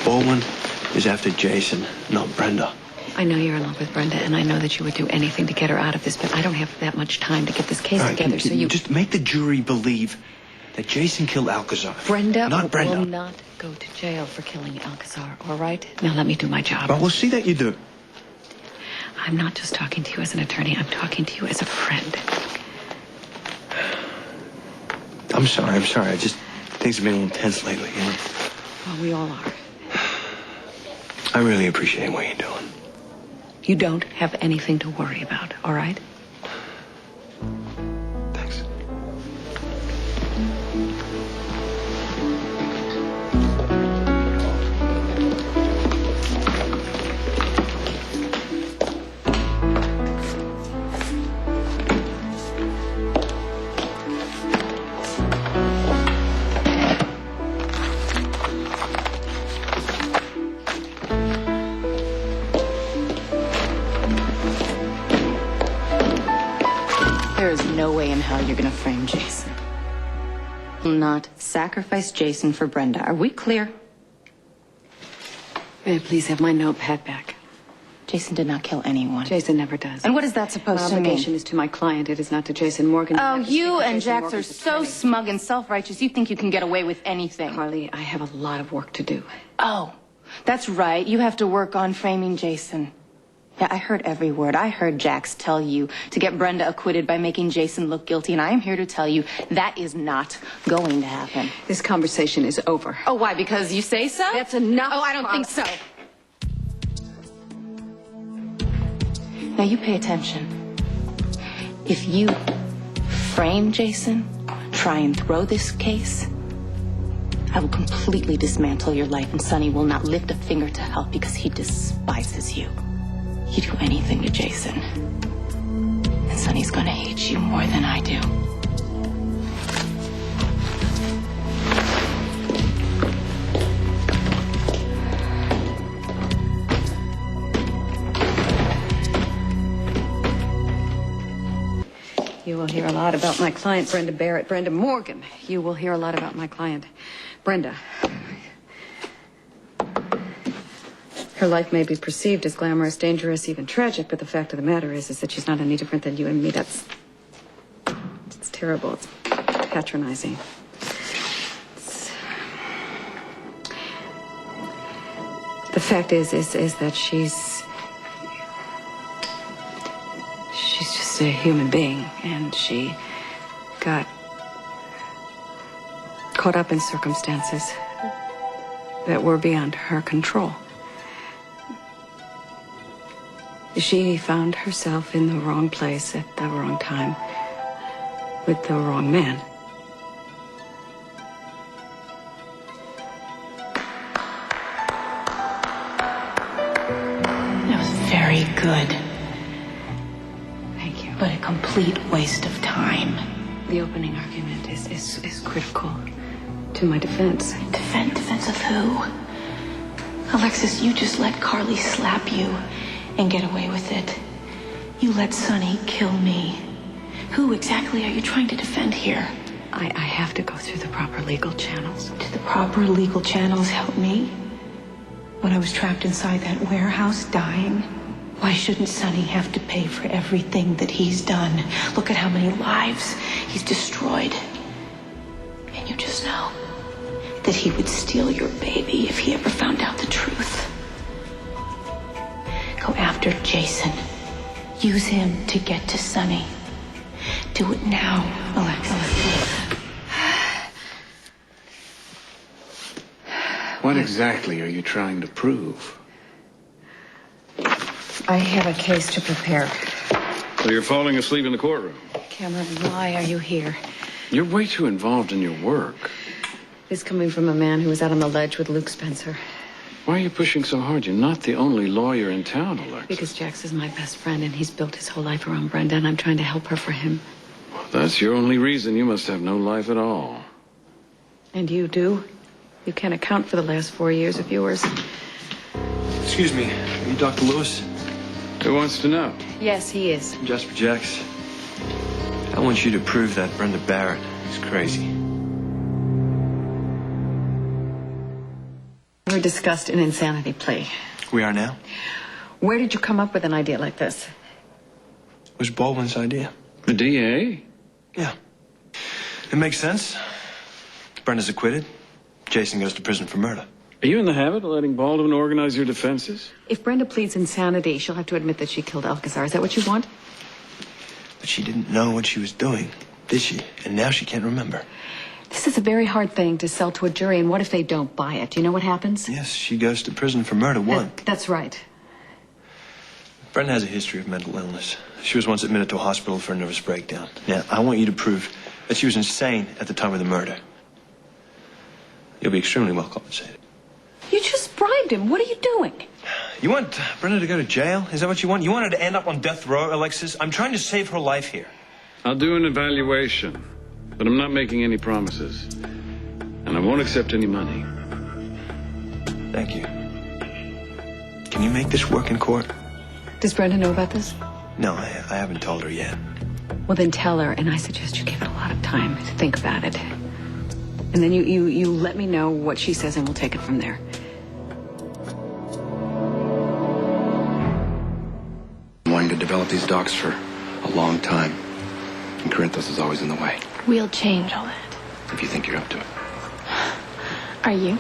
Baldwin is after Jason, not Brenda. I know you're in love with Brenda, and I know that you would do anything to get her out of this, but I don't have that much time to get this case together, so you... Just make the jury believe that Jason killed Alcazar. Brenda not Brenda. will not go to jail for killing Alcazar, all right? Now let me do my job. But we'll see that you do. I'm not just talking to you as an attorney. I'm talking to you as a friend. I'm sorry. Things have been a little tense lately, you know? Well, we all are. I really appreciate what you're doing. You don't have anything to worry about, all right? Thanks. There is no way in hell you're gonna frame Jason. Will not sacrifice Jason for Brenda. Are we clear? May I please have my notepad back? Jason did not kill anyone. Jason never does. And what is that supposed My to mean? obligation is to my client. It is not to Jason Morgan. Oh, you and Jason Jax are Morgan's so attorney. smug and self-righteous, you think you can get away with anything. Carly, I have a lot of work to do. Oh, that's right. You have to work on framing Jason. Yeah, I heard every word. I heard Jax tell you to get Brenda acquitted by making Jason look guilty, and I am here to tell you that is not going to happen. This conversation is over. Oh, why? Because you say so? That's enough. Oh, I don't think so. Now you pay attention. If you frame Jason, try and throw this case, I will completely dismantle your life, and Sonny will not lift a finger to help because he despises you. You do anything to Jason, and Sonny's gonna hate you more than I do. You will hear a lot about my client, Brenda Barrett. Brenda Morgan. You will hear a lot about my client, Brenda. Her life may be perceived as glamorous, dangerous, even tragic, but the fact of the matter is that she's not any different than you and me. It's terrible. It's patronizing. The fact is that she's just a human being, and she got caught up in circumstances that were beyond her control. She found herself in the wrong place at the wrong time with the wrong man. That was very good, Thank you. but a complete waste of time. The opening argument is critical to my defense. Defense of who? Alexis, you just let Carly slap you and get away with it. You let Sonny kill me. Who exactly are you trying to defend here? I have to go through the proper legal channels. Did the proper legal channels help me? When I was trapped inside that warehouse dying? Why shouldn't Sonny have to pay for everything that he's done? Look at how many lives he's destroyed. And you just know that he would steal your baby if he ever found out the truth. Go after Jason. Use him to get to Sonny. Do it now, Alexis. What exactly are you trying to prove? I have a case to prepare. So you're falling asleep in the courtroom. Cameron, why are you here? You're way too involved in your work. This coming from a man who was out on the ledge with Luke Spencer. Why are you pushing so hard? You're not the only lawyer in town, Alexis. Because Jax is my best friend, and he's built his whole life around Brenda, and I'm trying to help her for him. Well, that's your only reason. You must have no life at all. And you do? You can't account for the last 4 years of yours. Excuse me, are you Dr. Lewis? Who wants to know? Yes, he is. Jasper Jax. I want you to prove that Brenda Barrett is crazy. Never discussed an insanity plea. We are now? Where did you come up with an idea like this? It was Baldwin's idea. The DA? Yeah. It makes sense. Brenda's acquitted. Jason goes to prison for murder. Are you in the habit of letting Baldwin organize your defenses? If Brenda pleads insanity, she'll have to admit that she killed Alcazar. Is that what you want? But she didn't know what she was doing, did she? And now she can't remember. This is a very hard thing to sell to a jury, and what if they don't buy it? Do you know what happens? Yes, she goes to prison for murder. One. That's right. Brenda has a history of mental illness. She was once admitted to a hospital for a nervous breakdown. Now, I want you to prove that she was insane at the time of the murder. You'll be extremely well compensated. You just bribed him. What are you doing? You want Brenda to go to jail? Is that what you want? You want her to end up on death row, Alexis? I'm trying to save her life here. I'll do an evaluation, but I'm not making any promises. And I won't accept any money. Thank you. Can you make this work in court? Does Brenda know about this? No, I haven't told her yet. Well, then tell her, and I suggest you give it a lot of time to think about it. And then you let me know what she says, and we'll take it from there. I'm wanting to develop these docks for a long time. And Corinthos is always in the way. We'll change all that. If you think you're up to it. Are you?